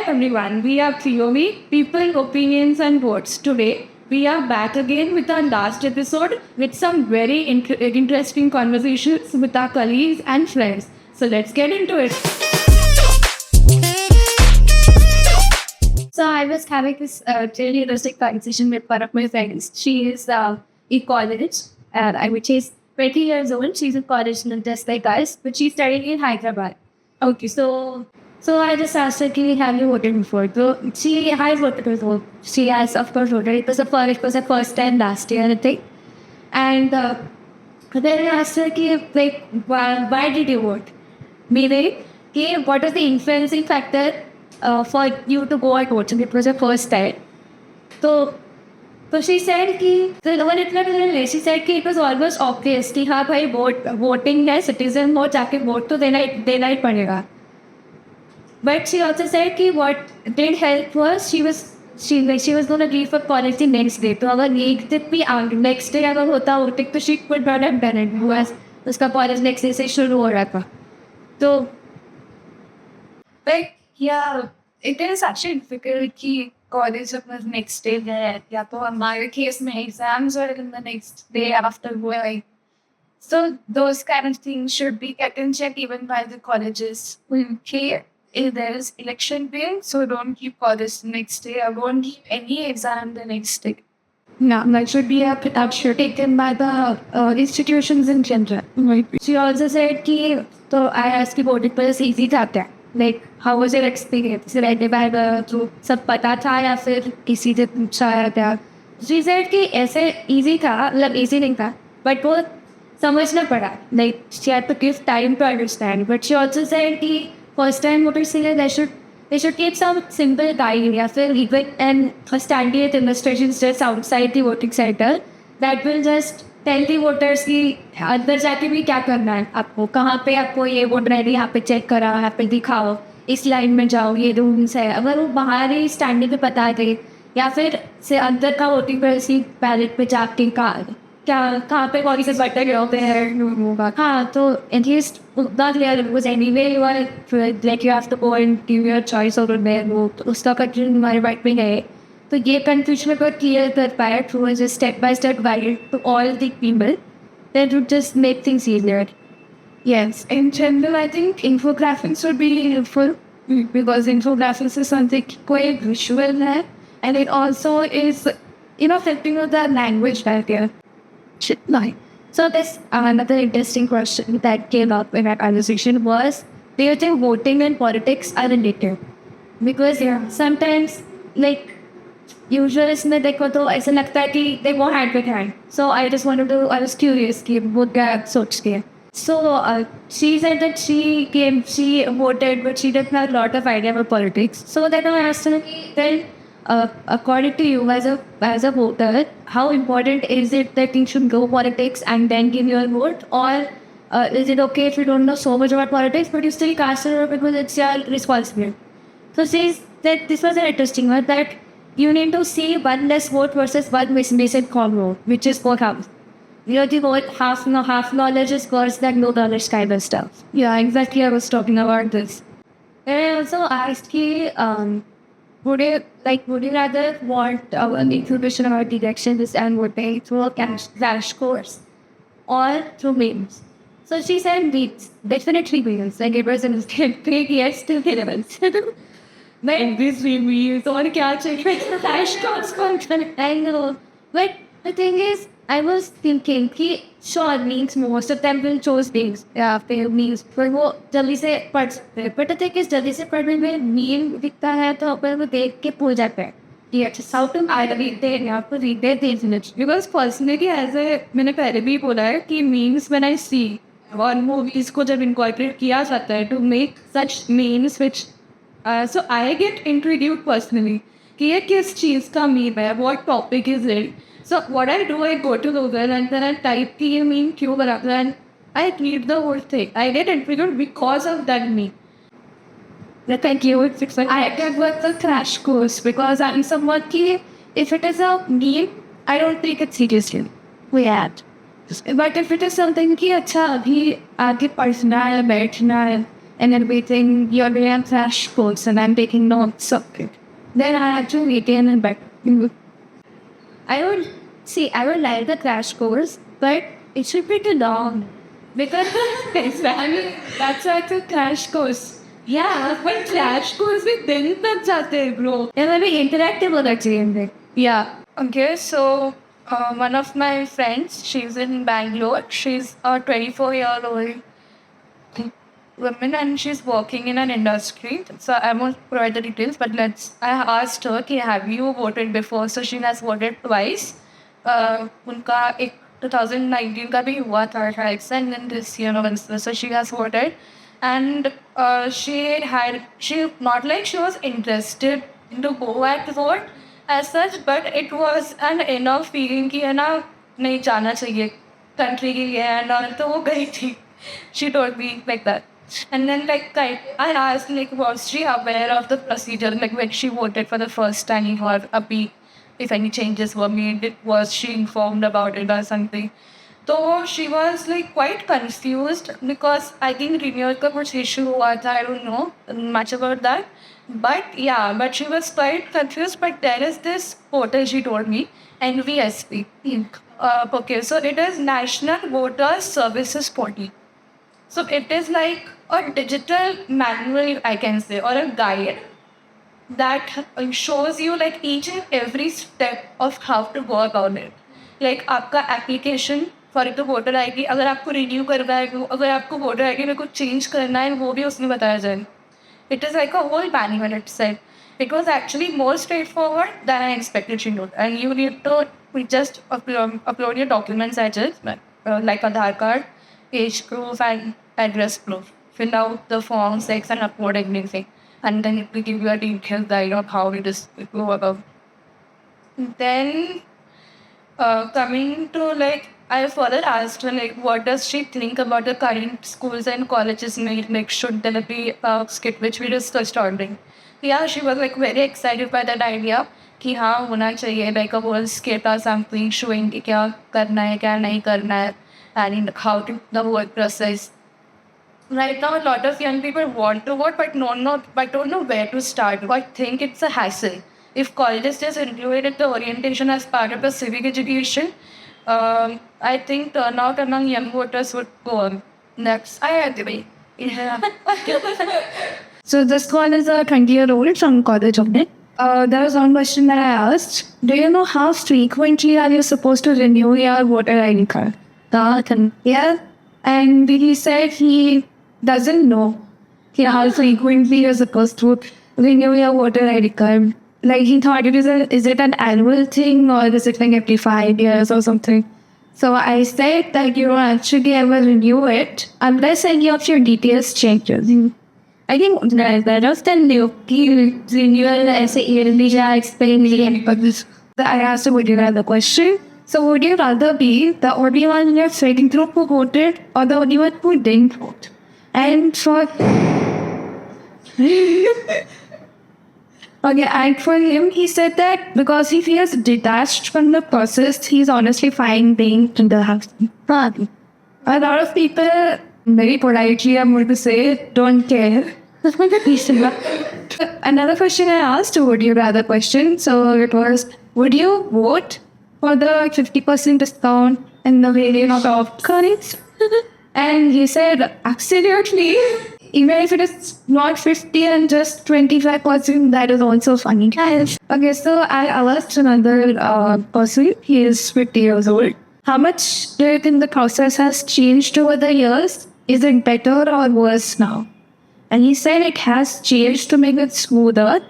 everyone, we are POV, People, Opinions and Votes. Today, we are back again with our last episode with some very interesting conversations with our colleagues and friends. So let's get into it. So I was having this really interesting conversation with one of my friends. She is in college, and I would say she's 20 years old. She's in college, not just like us, but she's studying in Hyderabad. Okay, so I just asked her, "Can we have you voted before?" So she has voted before. She has, of course, voted. It was her first time last year, I think. And then I asked her, like, why did you vote? Meaning, what was the influencing factor for you to go and vote? And it was her first time. So she said she said कि it was almost obvious कि हाँ भाई voting है citizen हो जाके vote तो देना ही पड़ेगा. But she also said कि what did help was she was going to leave for college the next day. तो अगर एक दिन भी next day अगर होता voting तो she could not have done it because उसका college next day से शुरू हो रहा था. तो like yeah, it is actually difficult कि college अपना next day है या तो हमारे case में exams are in the next day after going. So those kind of things should be kept in check even by the colleges. Okay, if there is election day, so don't keep college the next day or don't keep any exam the next day. No, that should be a precaution taken by the institutions in general. Right. She also said कि तो I asked कि voting पर easy था क्या? Like how was your experience? रहने बाद जो सब पता था या फिर किसी से पूछा था? She said कि ऐसे easy था, मतलब easy नहीं था, but वो समझना पड़ा. Like she had to give time to understand. But she also said कि first time voters के लिए they should keep some simple guide या फिर even and standard illustrations just outside the voting center that will just tell the voters कि अंदर जाके भी क्या करना है आपको, कहाँ पे आपको ये वोट रेडी यहाँ पे चेक करा, यहाँ पे दिखाओ, इस लाइन में जाओ, ये रूल्स है. अगर वो बाहर ही स्टैंडिंग पे बता दे या फिर से अंदर का वोटिंग पर सी बैलेट पे जाके कहाँ पे कौन से बटन होते हैं, हाँ तो एटलीस्ट उतना clear because anyway you are like you have to go and give your choice over their vote, उसका कंफ्यूजन हमारे बाइट में है. तो ये कंफ्यूजन अगर क्लियर कर पाए through a step by step guide to all the people that would just make things easier. Yes, in general, I think infographics would be helpful because infographics is something quite visual है, and it also is, helping with the language barrier. So this another interesting question that came up in our conversation was, do you think voting and politics are related? Because sometimes like usually इसमें देखो तो ऐसा लगता है कि they go hand in hand. So I was curious कि वो क्या सोच के. So she said that she voted, but she didn't have a lot of idea about politics. So then I asked her, then according to you as a voter, how important is it that you should go politics and then give your vote, or is it okay if you don't know so much about politics but you still cast your vote because it's your responsibility? So she said this was an interesting one, that you need to see one less vote versus one misinformed vote, which is what happens. The vote half knowledge is worse than no knowledge kind of stuff. Yeah, exactly. I was talking about this. And I also asked you, would you rather want information about the elections and voting through a cash course or through memes? So she said memes, definitely memes. Like it was a big yes to relevance. But this memes or cash course. I know. But the thing is, I was thinking कि sure memes most of them will choose memes fail memes पर वो जल्दी से पढ़ सकते हैं. But the thing is जल्दी से पढ़ने में meme दिखता है तो अपन वो देख के भूल जाते हैं कि अच्छा how to read it या फिर read it the internet. Because personally मैंने पहले भी बोला है कि memes when I see और movies को जब incorporate किया जाता है to make such memes which so I get intrigued personally कि ये किस चीज़ का meme है, what topic is it. So what I do, I go to Google and then I type the meme Q and I read the whole thing. I get intrigued because of that meme. Thank you. I get with the crash course because I'm someone ki if it is a meme, I don't take it seriously. We had. But if it is something ki अच्छा अभी आगे पढ़ना है बैठना है and everything. You're doing a crash course and I'm taking notes of it. Then I had to retain it back. I would like the crash course, but it should be too long. Because that's like a crash course. Yeah, but crash course with दिन तक जाते हैं bro. And then interactive होना चाहिए. Yeah. Okay, so one of my friends, she's in Bangalore. She's a 24-year-old woman and she's working in an industry. So I won't provide the details, but I asked her, okay, have you voted before? So she has voted twice. उनका एक 2019 का भी हुआ था ट्राइल्स and then this year November. So she has voted and she not like she was interested to go at vote as such, but it was an inner feeling कि है ना नहीं जाना चाहिए country के लिए and all, तो वो गई थी. She told me like that. And then I asked was she aware of the procedure when she voted for the first time or if any changes were made, was she informed about it or something? So she was quite confused because I think renewal ka kuch issue hua tha. I don't know much about that. But yeah, but she was quite confused. But there is this portal she told me, NVSP. Okay, so it is National Voter Services Portal. So it is like a digital manual, I can say, or a guide that shows you each and every step of how to go about it. आपका application for एक तो voter ID, अगर आपको renew करना है, अगर आपको voter ID में कुछ चेंज करना है, वो भी उसमें बताया जाए. It is like a whole manual itself. It was actually more straightforward than I expected she would. And you need to just upload your documents, like Aadhaar card, age proof, and address proof. Fill out the form 6 and upload everything. And then it will give you a detailed guide of how it is go about. Then coming to I further asked her what does she think about the current schools and colleges should there be a skit which we discussed already. Yeah, she was very excited by that idea कि हाँ होना चाहिए a whole skit or something showing कि क्या करना है क्या नहीं करना है and how to the whole process. Right now, a lot of young people want to vote, but don't know where to start. I think it's a hassle. If colleges just included the orientation as part of the civic education, I think turnout among young voters would go on. Next, I agree. Yeah. So this one is a 20-year-old from college, okay? There was one question that I asked. Do you know how frequently are you supposed to renew your voter ID card? Yeah. And he said he doesn't know how frequently you're supposed to renew your voter ID card. He thought is it an annual thing or is it every 5 years or something? So I said that you don't actually ever renew it unless any of your details changes. I think that was the new renewal as a yearly explain. I asked her, would you rather question? So would you rather be the only one in your friend group who voted or the only one who didn't vote? And for him, he said that because he feels detached from the process, he's honestly fine being in the house. A lot of people, very politely, I'm going to say, don't care. Another question I asked, would you rather question? So it was, would you vote for the 50% discount in the variant of currency? And he said, absolutely. Even if it is not 50 and just 25%, that is also funny. Okay, so I asked another person, he is 50 years old. How much do you think the process has changed over the years? Is it better or worse now? And he said it has changed to make it smoother.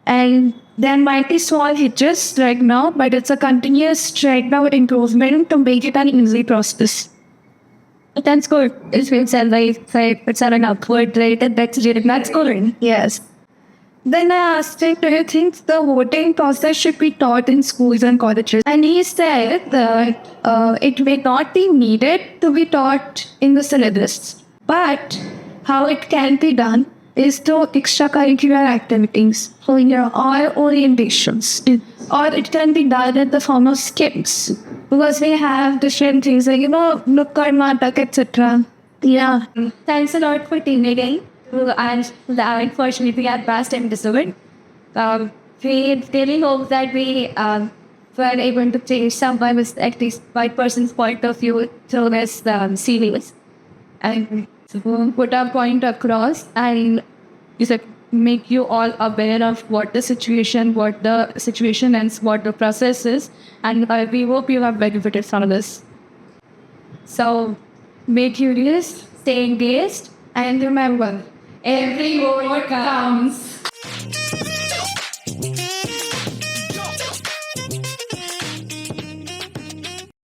And there might be small hitches right now, but it's a continuous improvement to make it an easy process. That's good. It's an upward rate and that's good. Yes. Then I asked him, do you think the voting process should be taught in schools and colleges? And he said that it may not be needed to be taught in the syllabus. But how it can be done is through extracurricular activities, or orientations, or it can be done in the form of skits, because we have different things like, Nukkad Natak, etc. Yeah. Thanks a lot for tuning in. and unfortunately our past episode. We really hope that we were able to change someone's, at least one person's point of view through this series. And put our point across and is it make you all aware of what the situation and what the process is. And we hope you have benefited from this. So, be curious, stay engaged, and remember, every word counts.